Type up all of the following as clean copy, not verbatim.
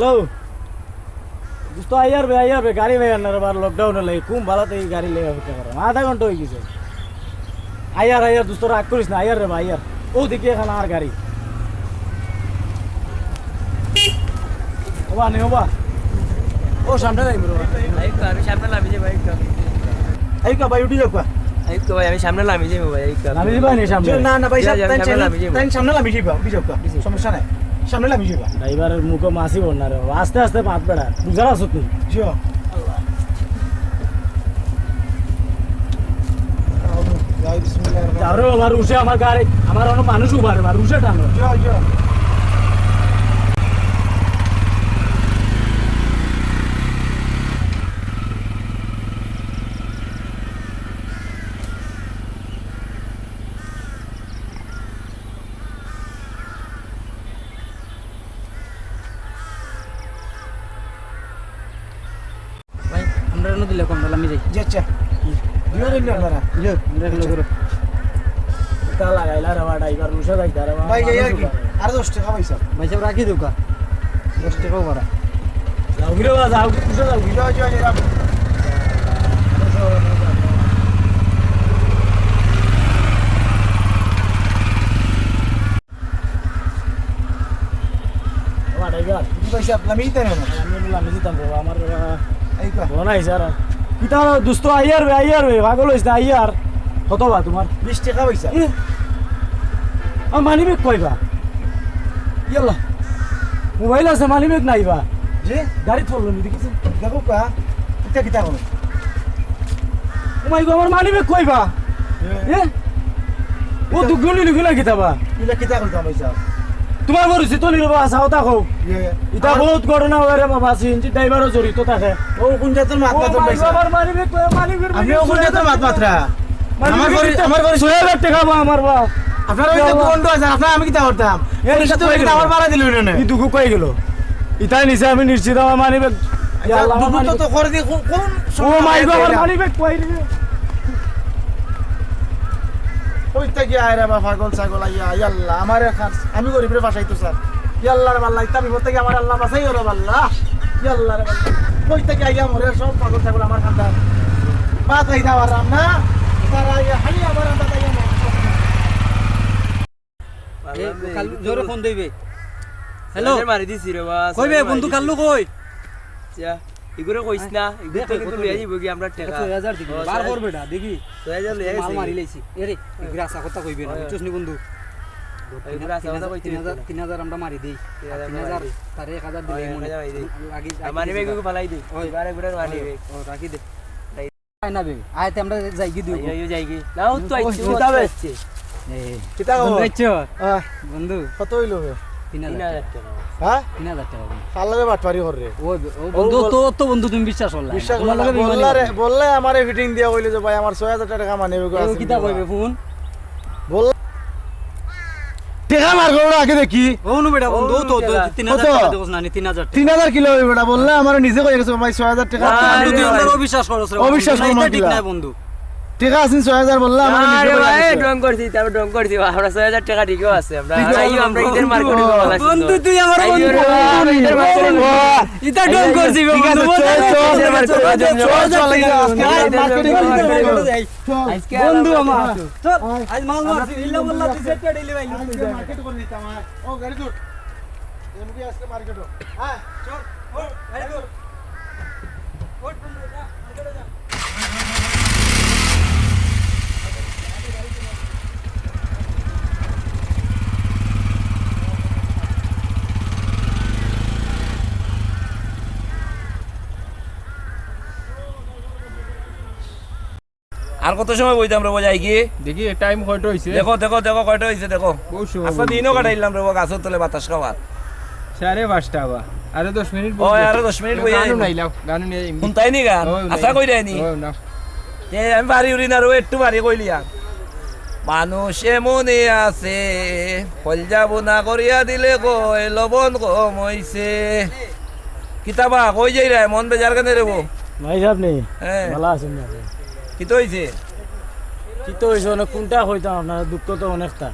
Hello दोस्तों आइयार बे गाड़ी में यार बार लॉकडाउन है कुम बाला तो गाड़ी ले आधा घंटा हो गई आइयार दोस्तों राग करिस ना आइयार रे भाई आइयार ओ देखिए खाना আর গাড়ি ওবা নেই ওবা ও সামনে নাই বড় ভাই আমি সামনে নামি যাই ভাই এই কা ভাই উঠি যাও কা এই তো ভাই আমি সামনে নামি যাই ভাই এই নামি যাবা নি সামনে না ভাই তাই সামনে নামি যাবা বিজবকা সমস্যা নাই সামনে নামি যাবা ড্রাইভারের মুখে মাসি বলনা রে আস্তে আস্তে পাত বেড়া বুঝার আসত নি জিও আরে আমার রুশে আমার গাড়ি আমার অন্য মানুষ উবারে আমার রুশে টানো জিও ভাই আমরা নো দিলে কম নামি যাই যেচ্ছা জিও দিন না ইয়ে দেখলো করে তা লাগাইলা রে বা ড্রাইভার রুশে যাই দারে ভাই এই কি আর 10 টাকা পয়সা ভাই সব রাখি দেও কা 10 টাকা ভরা যাও গিরে বা যাও রুশে যাও জিও ড্রাইভার পয়সা নামি দেন না আমি বললাম জিতাম রে আমার এই কা বলাই স্যার কিতা দোস্ত আইয়ার বে পাগল হইছ না আইয়ার কত বা তোমার 20 টাকা পয়সা আর মানি ব্যাগ কইবা ইয়াল্লা মোবাইল আছে মানি ব্যাগ নাইবা যে গাড়ি চললো নি দেখিছেন দেখো কা কিতা কোন ও মাই গো আমার মানি ব্যাগ কইবা এ ও দুগুনি লিখলা কিতাবা কিতা কোন পয়সা তোমার বরিছে তো নিরবা আসাও তাকো ইটা বহুত ঘটনা হয় রে বাবা সিএনজি ড্রাইভারও জড়িত থাকে ও কোন জাতের মাত মাত্র পয়সা আমার মানি ব্যাগ মানি ব্যাগ আপনি কোন জাতের মাত মাত্রা আমার বাড়ি 6000 টাকা বা আমার বা আপনার ওই যে বন্ধু আছে আপনার আমি কিতা করতাম এর সাথে আমার ভাড়া দিল না ই দুঃখ কই গেল ইতাই নিছে আমি নিশ্চিত আমার মানি ব্যাগ দুটো তো করে দিয়ে কোন ও মাই গড আমার মানি ব্যাগ কই রে ওইটা কি আয়রা বা পাগল ছাগল আইয়া আল্লাহ আমারে খাস আমি গরিবের বাসাইতো স্যার আল্লাহ রে আল্লাহ ইতা বিপদ থেকে আমার আল্লাহ বাঁচাই ওরে আল্লাহ আল্লাহ রে আল্লাহ ওইটা কি আইয়া মরে সব পাগল ছাগল আমার খান্দা বাত হই দাও আরাম না তারা আইয়া হাই আমার আন্দা তাইয়া কাল জোরে ফোন দিবে হ্যালো মারি দিছি রে বাস কইবে বন্ধু কাল্লু কই যা ইগুরে কইছ না ইগুরে তো কিন্তু লইয়া যাইব কি আমরা টাকা 6000 দিবি বার কর বেটা দেখি 6000 লইয়া মাল গেছি মারি লাইছি এরে ইগুরে আশা কথা কইবে না বুঝছস নি বন্ধু ইগুরে আশা কথা কইতে 3000 আমরা মারি দেই 3000 তারে 1000 দিলে মনে লাগি মানি ব্যাগ ফালাই দে এবারে ঘুরে মানি ব্যাগ ও রাখি দে আই না বে আইতে আমরা যাই কি দিও আইও যাই কি নাও তো আইছি কিতা বেচছে কিতা বন্ধু আইছো হ্যাঁ বন্ধু কত হইলো 3000 টাকা হ্যাঁ 3000 টাকা আল্লাহরে বাটপারি করে ও বন্ধু তো বন্ধু তুমি বিশ্বাস করলা বিশ্বাস বললে আমারে ফিটিং দিয়া কইলে যে ভাই আমার 6000 টাকা মানে ও কিতা কইবে ফোন বল টাকা মার গড়া আগে দেখি ওনু বেটা বন্ধু তো 3000 টাকা দেবস না 3000 3000 কিলো হইবে বেটা বললে আমার নিজে কই গেছে ভাই 6000 টাকা তুই আমার অবিশ্বাস করছ রে অবিশ্বাস করো না ঠিক নাই বন্ধু টাকা আছেন 6000 বললে আমার নিজে আরে ভাই ড্রং করছি তারপর ড্রং করছি আমরা 6000 টাকা ঠিকই আছে আমরা আইও আমরা ঈদের মার্কেটে বলা বন্ধু তুই আমার বন্ধু ঈদের মার্কেটে ইতা ডং করছি বন্ধু বন্ধু আমার চল আজ মাল মারছি ইল্লা বল্লা তুই সেট করে দিলি ভাই মার্কেট করে নিতাম ও গাড়ি দূর এমনি আজকে মার্কেট হ্যাঁ চল ও গাড়ি দূর ওট বন্ধু যা মার্কেটে যা আর কত সময় বইতাম রে যাই কি দেখি টাইম কয়টা হইছে দেখো কয়টা হইছে দেখো বহু সময় আজকে দিনও কাটাইলাম রে গাছের তলে বাতাস খাওয়ার 5:30 আবা আরে 10 মিনিট ও আরে 10 মিনিট বই গানও নাইলাও গানও নিয়ে শুনতাই নি গান আশা কই রাইনি ও না তে আমি বাড়ি উড়ি না রো একটু বাড়ি কইলিয়া মানুষ এমনে আছে ফল যাব না করিয়া দিলে কই লবণ কম হইছে কিতাবা কই যাই রে মন বেজার কেন রে বো ভাই সাহেব নেই হ্যাঁ ভালো আছেন না কি তো হইছে কি তো হইছে অনেক কোনটা হইতাম আপনার দুঃখ তো অনেকটা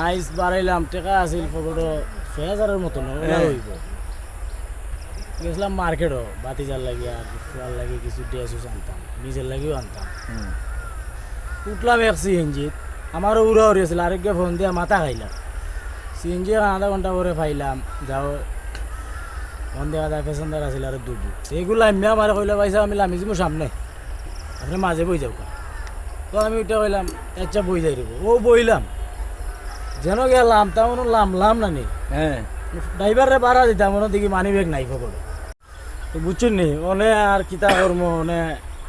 আইস বাড়াইলাম টাকা আছিল পকেটে 6000 এর মতো না হইব গেছিলাম মার্কেটও বাতিজার লাগে আর ফুয়ার লাগে কিছু ড্রেসও আনতাম নিজের লাগেও আনতাম উঠলাম এক সিএনজি আমারও উড়া উড়িয়েছিল আরেককে ফোন দিয়ে মাথা খাইলাম সিএনজি আধা ঘন্টা পরে পাইলাম যাও ফোন দেখা যায় পেছনদার আছিল আর দুটো এইগুলো আমি আমার কইলে পাইসা আমি লামিছি মোর সামনে আপনি মাঝে বই যাও তো আমি ওইটা কইলাম আচ্ছা বই যাই দেবো ও বইলাম যেন গেলাম তেমন লাম না নেই হ্যাঁ ড্রাইভারে ভাড়া দিতাম ওনার দিকে মানি ব্যাগ নাই পকেটে তো বুঝছেন নি ওনে আর কিতা করবো ওনে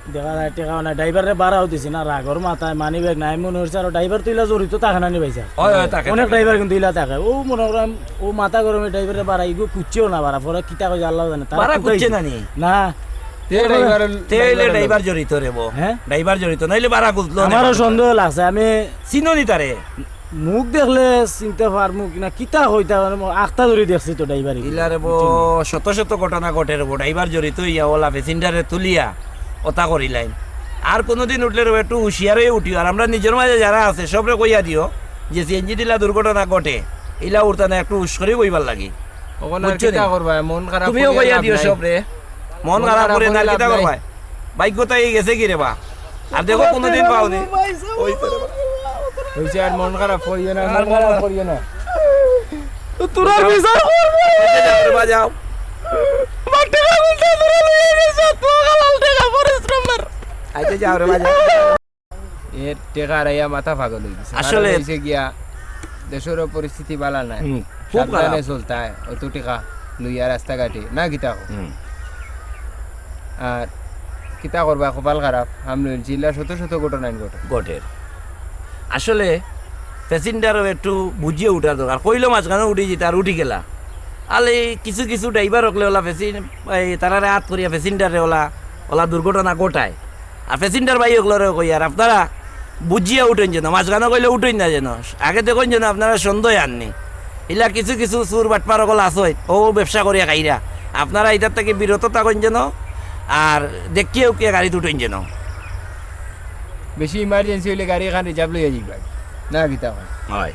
দেখা যায় টেকা না ড্রাইভারে ভাড়াও দিছি না রাগর মাথায় মানি ব্যাগ নাই মনে হচ্ছে আর ড্রাইভার তুইলা জড়িত তাকে না নিবাইছা হয় হয় তাকে অনেক ড্রাইভার কিন্তু ইলা থাকে ও মনে করেন ও মাথা গরমে ড্রাইভারে ভাড়া ইগো কুচ্ছেও না ভাড়া পরে কিতা কই আল্লাহ জানে ভাড়া করছে না নি না তেলে ড্রাইভার জড়িত রে বো হ্যাঁ ড্রাইভার জড়িত নাইলে ভাড়া গুজলো আমারও সন্দেহ লাগছে আমি চিনোনি তারে মুখ দেখলে চিনতে পারমু কিনা কিতা হইতা আখতা ধরে দেখছি তো ড্রাইভার ইলারে বো শত শত ঘটনা ঘটে রে বো ড্রাইভার জড়িত ইয়া ওলা প্যাসেঞ্জারে তুলিয়া ওতা করিলাইন আর কোনোদিন উঠলে রে একটু হুঁশিয়ার হয়ে উঠিও আর আমরা নিজের মাঝে যারা আছে সবরে কইয়া দিও যে সিএনজি দিলা দুর্ঘটনা ঘটে ইলা উঠতা না একটু হুশ করে কইবার লাগি ওখানে আর বুঝছো নি? কিতা করবা মন খারাপ তুমিও করিয়া কইয়া লাভ দিও নাই। সবরে মন খারাপ করে না কিতা করবা ভাগ্যতা এই গেছে কি রে বা আর দেখো কোনোদিন পাওনি হইছে আর মন খারাপ করিও না মন খারাপ করিও না তোরা বিচার করবো বাজাও আইতে যাও রে বাজাও এর টেকা রাইয়া মাথা পাগল হয়ে গেছে আসলে- হইছে গিয়া দেশের পরিস্থিতি ভালো নাই খুব সাবধানে খারাপ চলতা হয় অত টেকা লইয়া রাস্তাঘাটে না কিতা হোক আর কিতা করবা কপাল খারাপ আমি জিল্লা শত শত ঘটনা ঘটে গটের আসলে প্যাসেঞ্জারও একটু বুঝিয়ে উঠার দরকার কইলো মাঝখানে উঠি যেতে আর উঠি গেলা আলে কিছু কিছু ড্রাইভার হকলে ওলা এই তারারে হাত করিয়া প্যাসেঞ্জারে ওলা দুর্ঘটনা ঘটায় আর প্যাসেঞ্জার ভাই ওগুলো কই আর আপনারা বুঝিয়ে উঠেন যেন মাঝখানে কইলে উঠেন না যেন আগে দেখুন যেন আপনারা সন্দেহ আননি ইলা কিছু কিছু চুর বাটপার ওগুলো আসয় ও ব্যবসা করিয়া খাইরা আপনারা এটার থেকে বিরত থাকেন যেন আর দেখিয়েও কে গাড়িতে উঠেন যেন বেশি ইমার্জেন্সি হইলে গাড়ি এখান রিজার্ভ লইয়া যাইবা না কিতা হয় হয়